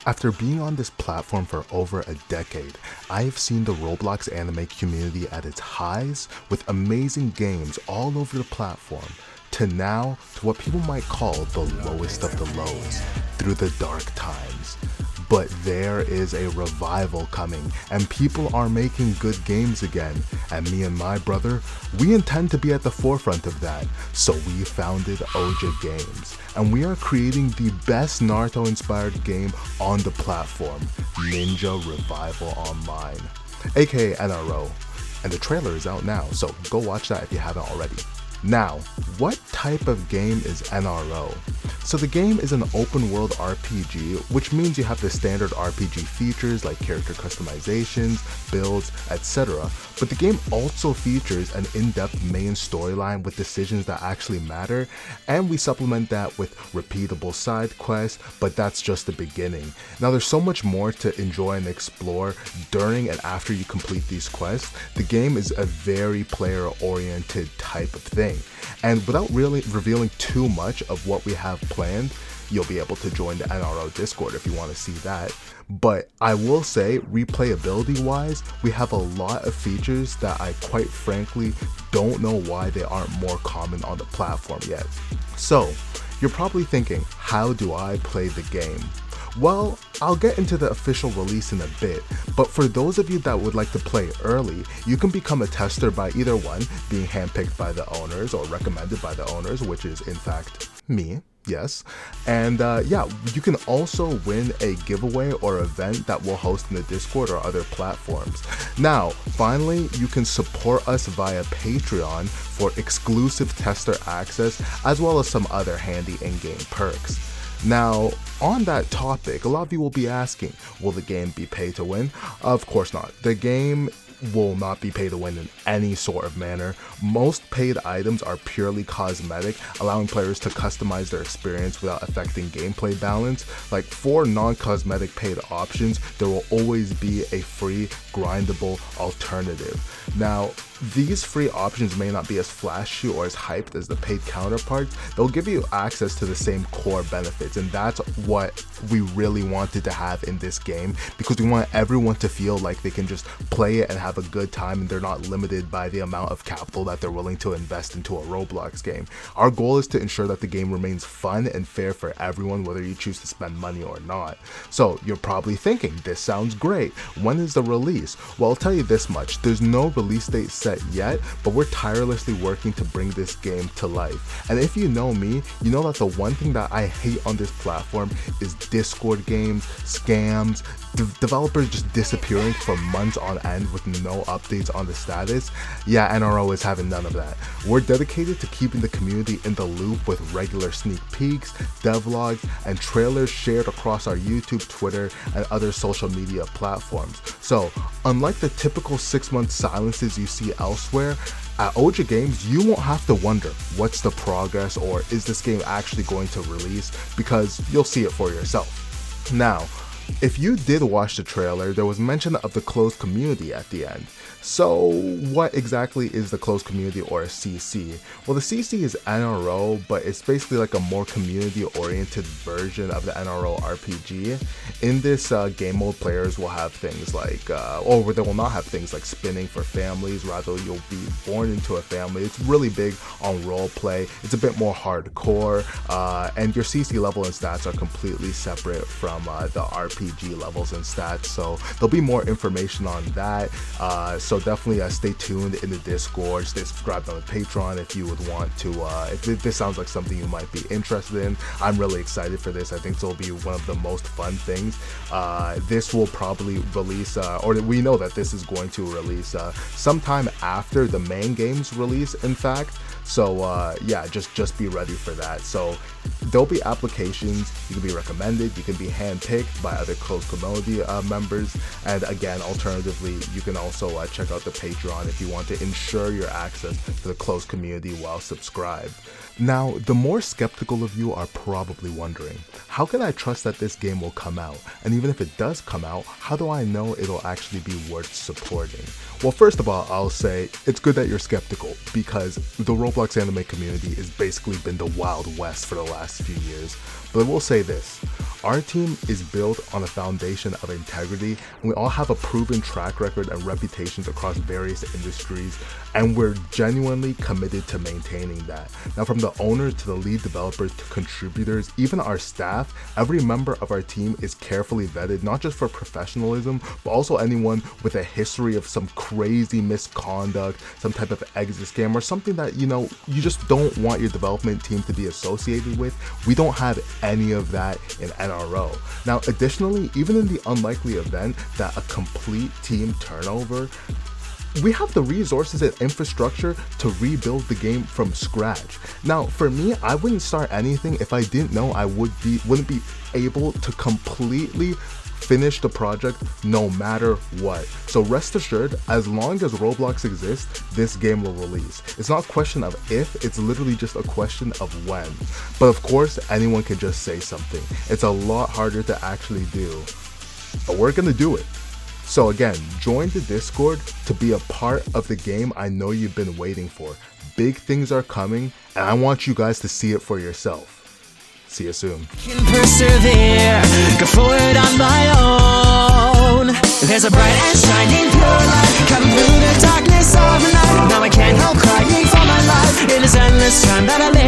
After being on this platform for over a decade, I've seen the Roblox anime community at its highs with amazing games all over the platform, to now to what people might call the lowest of the lows, through the dark times. But there is a revival coming, and people are making good games again, and me and my brother, we intend to be at the forefront of that, so we founded Oja Games, and we are creating the best Naruto-inspired game on the platform, Ninja Revival Online, aka NRO, and the trailer is out now, so go watch that if you haven't already. Now, what type of game is NRO? So the game is an open world RPG, which means you have the standard RPG features like character customizations, builds, etc. But the game also features an in-depth main storyline with decisions that actually matter, and we supplement that with repeatable side quests, but that's just the beginning. Now there's so much more to enjoy and explore during and after you complete these quests. The game is a very player-oriented type of thing. And without really revealing too much of what we have planned, you'll be able to join the NRO Discord if you want to see that. But I will say, replayability wise, we have a lot of features that I quite frankly don't know why they aren't more common on the platform yet. So, you're probably thinking, how do I play the game? Well, I'll get into the official release in a bit, but for those of you that would like to play early, you can become a tester by either one, being handpicked by the owners or recommended by the owners, which is in fact me. Yes, and yeah, you can also win a giveaway or event that we'll host in the Discord or other platforms. Now, finally, you can support us via Patreon for exclusive tester access, as well as some other handy in-game perks. Now, on that topic, a lot of you will be asking, will the game be pay to win? Of course not. The game will not be pay to win in any sort of manner. Most paid items are purely cosmetic, allowing players to customize their experience without affecting gameplay balance. Like, for non-cosmetic paid options, there will always be a free grindable alternative. Now, these free options may not be as flashy or as hyped as the paid counterparts. They'll give you access to the same core benefits, and that's what we really wanted to have in this game, because we want everyone to feel like they can just play it and have a good time, and they're not limited by the amount of capital that they're willing to invest into a Roblox game. Our goal is to ensure that the game remains fun and fair for everyone, whether you choose to spend money or not. So you're probably thinking, this sounds great. When is the release? Well, I'll tell you this much, there's no release date set yet, but we're tirelessly working to bring this game to life. And if you know me, you know that the one thing that I hate on this platform is Discord games, scams, developers just disappearing for months on end with no updates on the status. Yeah, NRO is having none of that. We're dedicated to keeping the community in the loop with regular sneak peeks, devlogs, and trailers shared across our YouTube, Twitter, and other social media platforms. So, unlike the typical 6-month silences you see elsewhere, at Oja Games, you won't have to wonder what's the progress or is this game actually going to release, because you'll see it for yourself. Now, if you did watch the trailer, there was mention of the closed community at the end. So what exactly is the closed community, or a CC? Well, the CC is NRO, but it's basically like a more community-oriented version of the NRO RPG. In this game mode, players will have things like, or they will not have things like spinning for families, rather you'll be born into a family. It's really big on roleplay, it's a bit more hardcore, and your CC level and stats are completely separate from the RPG levels and stats, so there'll be more information on that. So definitely stay tuned in the Discord, stay subscribed on the Patreon if you would want to, if this sounds like something you might be interested in. I'm really excited for this. I think this will be one of the most fun things. This will probably release, or we know that this is going to release sometime after the main game's release, in fact. So yeah, just be ready for that. So there'll be applications, you can be recommended, you can be handpicked by other closed community members, and again, alternatively, you can also check out the Patreon if you want to ensure your access to the closed community while subscribed. Now, the more skeptical of you are probably wondering, how can I trust that this game will come out? And even if it does come out, how do I know it'll actually be worth supporting? Well, first of all, I'll say it's good that you're skeptical, because the Roblox anime community has basically been the Wild West for the last few years. But I will say this, our team is built built on a foundation of integrity, and we all have a proven track record and reputations across various industries, and we're genuinely committed to maintaining that. Now, from the owners to the lead developers to contributors, even our staff, every member of our team is carefully vetted, not just for professionalism, but also anyone with a history of some crazy misconduct, some type of exit scam, or something that, you know, you just don't want your development team to be associated with. We don't have any of that in NRO. Now, additionally, even in the unlikely event that a complete team turnover, we have the resources and infrastructure to rebuild the game from scratch. Now, for me, I wouldn't start anything if I didn't know I wouldn't be able to completely finish the project no matter what. So rest assured, as long as Roblox exists, this game will release. It's not a question of if, it's literally just a question of when. But of course, anyone can just say something. It's a lot harder to actually do, but we're gonna do it. So again, join the Discord to be a part of the game I know you've been waiting for. Big things are coming, and I want you guys to see it for yourself. See you soon. Can persevere, go forward on my own. There's a bright and shining pure light coming through the darkness of the night. Now I can't help crying for my life. It is endless time that I live.